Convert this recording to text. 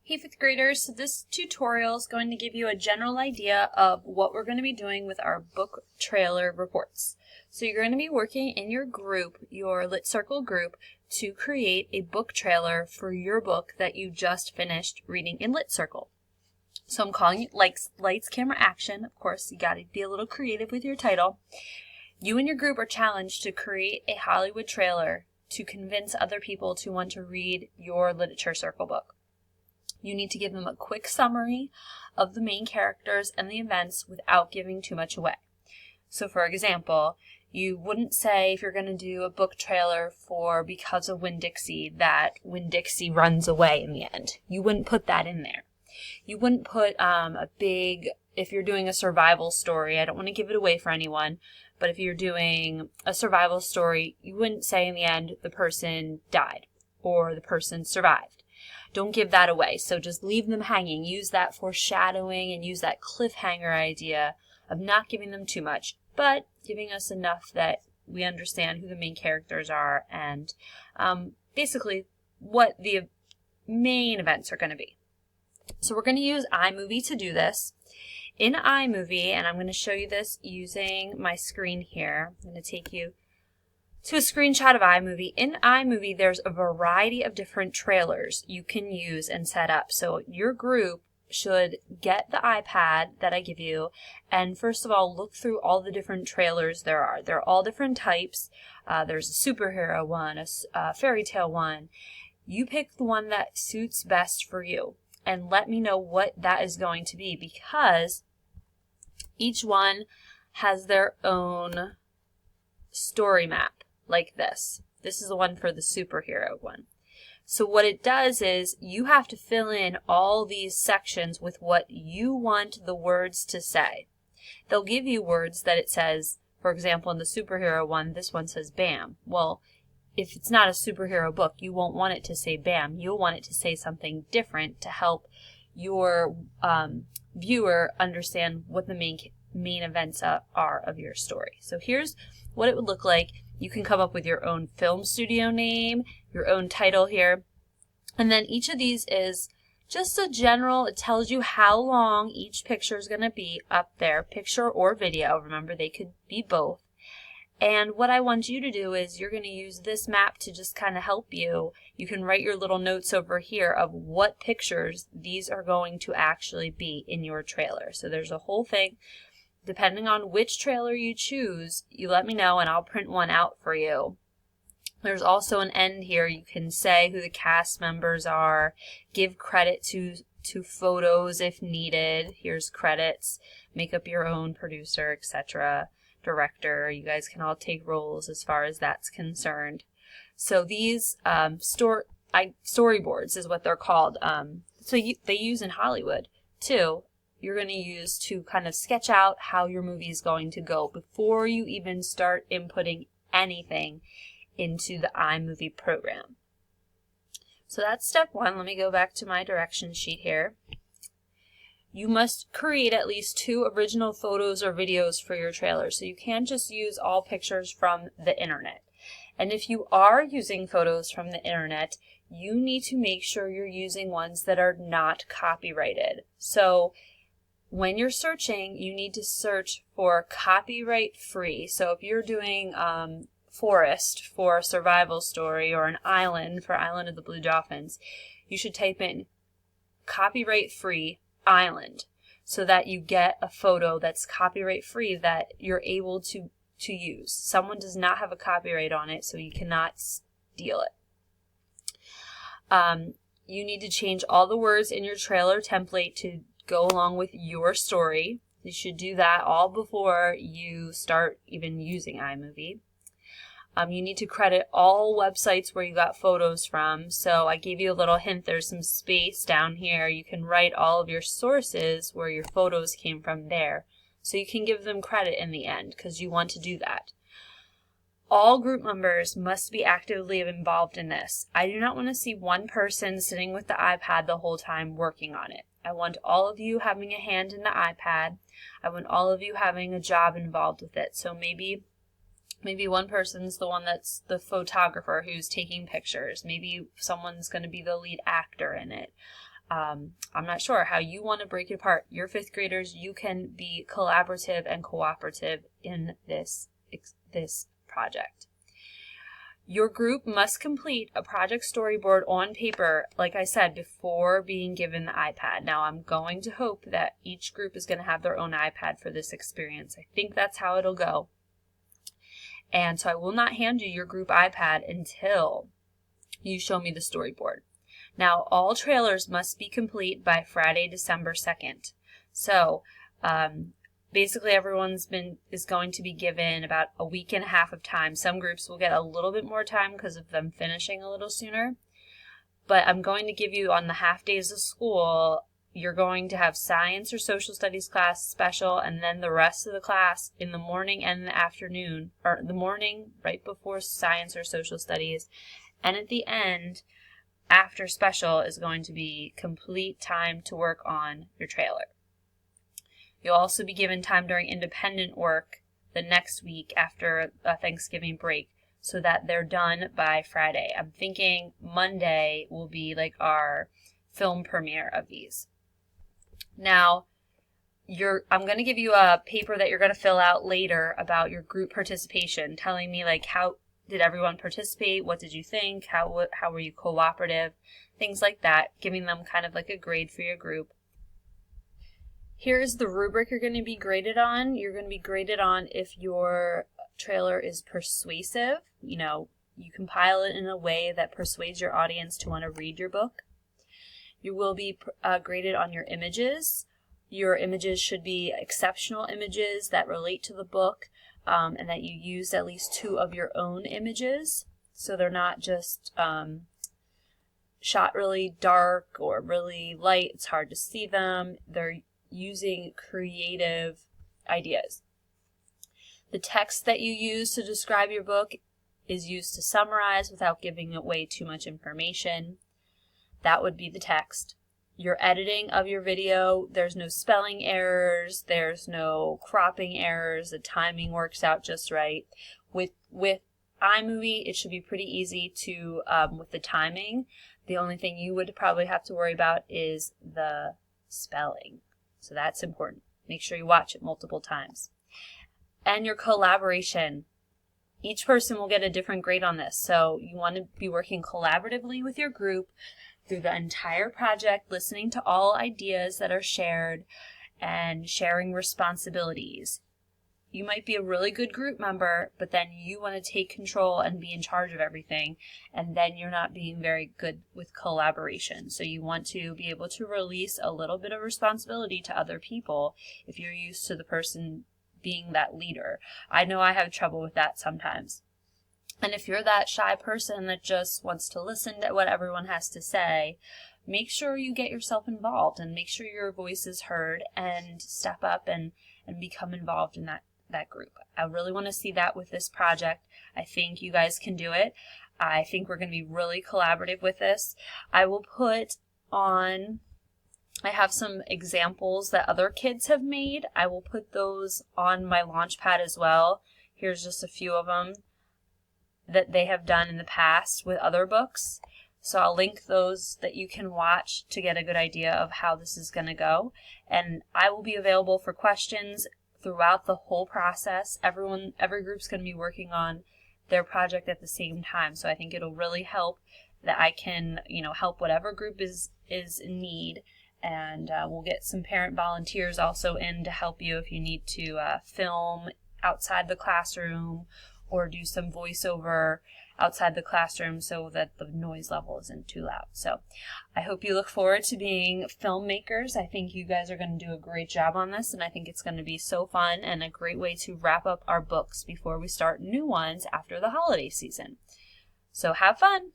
Hey fifth graders, so this tutorial is going to give you a general idea of what we're going to be doing with our book trailer reports. So you're going to be working in your group, your Lit Circle group, to create a book trailer for your book that you just finished reading in Lit Circle. So I'm calling it Lights, Camera, Action. Of course, you got to be a little creative with your title. You and your group are challenged to create a Hollywood trailer to convince other people to want to read your Literature Circle book. You need to give them a quick summary of the main characters and the events without giving too much away. So for example, you wouldn't say if you're going to do a book trailer for Because of Winn-Dixie that Winn-Dixie runs away in the end. You wouldn't put that in there. You wouldn't put if you're doing a survival story, I don't want to give it away for anyone, but if you're doing a survival story, you wouldn't say in the end the person died or the person survived. Don't give that away. So just leave them hanging. Use that foreshadowing and use that cliffhanger idea of not giving them too much, but giving us enough that we understand who the main characters are and basically what the main events are going to be. So we're going to use iMovie to do this. In iMovie, and I'm going to show you this using my screen here. I'm going to take you to a screenshot of iMovie. In iMovie, there's a variety of different trailers you can use and set up. So your group should get the iPad that I give you and first of all look through all the different trailers there are. They're all different types. There's a superhero one, a fairy tale one. You pick the one that suits best for you and let me know what that is going to be, because each one has their own story map. Like this. This is the one for the superhero one. So what it does is you have to fill in all these sections with what you want the words to say. They'll give you words that it says, for example, in the superhero one, this one says BAM. Well, if it's not a superhero book, you won't want it to say BAM. You'll want it to say something different to help your viewer understand what the main events are of your story. So here's what it would look like. You can come up with your own film studio name, your own title here. And then each of these is just a general, it tells you how long each picture is going to be up there, picture or video. Remember, they could be both. And what I want you to do is you're going to use this map to just kind of help you. You can write your little notes over here of what pictures these are going to actually be in your trailer. So there's a whole thing. Depending on which trailer you choose, you let me know and I'll print one out for you. There's also an end here. You can say who the cast members are, give credit to photos if needed. Here's credits, make up your own producer, etc., director. You guys can all take roles as far as that's concerned. So these storyboards is what they're called. They use in Hollywood too. You're going to use to kind of sketch out how your movie is going to go before you even start inputting anything into the iMovie program. So that's step one. Let me go back to my direction sheet here. You must create at least 2 original photos or videos for your trailer. So you can't just use all pictures from the internet. And if you are using photos from the internet, you need to make sure you're using ones that are not copyrighted. So when you're searching, you need to search for copyright free. So if you're doing forest for a survival story or an island for Island of the Blue Dolphins, you should type in copyright free island so that you get a photo that's copyright free that you're able to use. Someone does not have a copyright on it, so you cannot steal it. You need to change all the words in your trailer template to go along with your story. You should do that all before you start even using iMovie. You need to credit all websites where you got photos from. So I gave you a little hint. There's some space down here. You can write all of your sources where your photos came from there. So you can give them credit in the end because you want to do that. All group members must be actively involved in this. I do not want to see one person sitting with the iPad the whole time working on it. I want all of you having a hand in the iPad. I want all of you having a job involved with it. So maybe one person's the one that's the photographer who's taking pictures. Maybe someone's going to be the lead actor in it. I'm not sure how you want to break it apart. You're fifth graders. You can be collaborative and cooperative in this project. Your group must complete a project storyboard on paper, like I said, before being given the iPad. Now, I'm going to hope that each group is going to have their own iPad for this experience. I think that's how it'll go. And so I will not hand you your group iPad until you show me the storyboard. Now, all trailers must be complete by Friday, December 2nd. So, basically everyone's is going to be given about a week and a half of time. Some groups will get a little bit more time because of them finishing a little sooner. But I'm going to give you, on the half days of school, you're going to have science or social studies class special, and then the rest of the class in the morning and the afternoon, or the morning right before science or social studies, and at the end after special is going to be complete time to work on your trailer. You'll also be given time during independent work the next week after a Thanksgiving break so that they're done by Friday. I'm thinking Monday will be like our film premiere of these. Now, I'm going to give you a paper that you're going to fill out later about your group participation, telling me like how did everyone participate, what did you think, how were you cooperative, things like that, giving them kind of like a grade for your group. Here's the rubric you're going to be graded on. You're going to be graded on if your trailer is persuasive. You know, you compile it in a way that persuades your audience to want to read your book. You will be graded on your images. Your images should be exceptional images that relate to the book, and that you use at least 2 of your own images. So they're not just shot really dark or really light. It's hard to see them. They're using creative ideas. The text that you use to describe your book is used to summarize without giving away too much information. That would be the text. Your editing of your video, there's no spelling errors, there's no cropping errors, the timing works out just right. With iMovie, it should be pretty easy to, with the timing. The only thing you would probably have to worry about is the spelling. So that's important. Make sure you watch it multiple times. And your collaboration. Each person will get a different grade on this. So you want to be working collaboratively with your group through the entire project, listening to all ideas that are shared and sharing responsibilities. You might be a really good group member, but then you want to take control and be in charge of everything, and then you're not being very good with collaboration. So you want to be able to release a little bit of responsibility to other people if you're used to the person being that leader. I know I have trouble with that sometimes. And if you're that shy person that just wants to listen to what everyone has to say, make sure you get yourself involved and make sure your voice is heard and step up and become involved in that group. I really want to see that with this project. I think you guys can do it. I think we're going to be really collaborative with this. I will put on, I have some examples that other kids have made. I will put those on my Launchpad as well. Here's just a few of them that they have done in the past with other books. So I'll link those that you can watch to get a good idea of how this is going to go. And I will be available for questions throughout the whole process. Every group's going to be working on their project at the same time. So I think it'll really help that I can, help whatever group is in need. And we'll get some parent volunteers also in to help you if you need to film outside the classroom or do some voiceover outside the classroom so that the noise level isn't too loud. So I hope you look forward to being filmmakers. I think you guys are going to do a great job on this, and I think it's going to be so fun and a great way to wrap up our books before we start new ones after the holiday season. So have fun!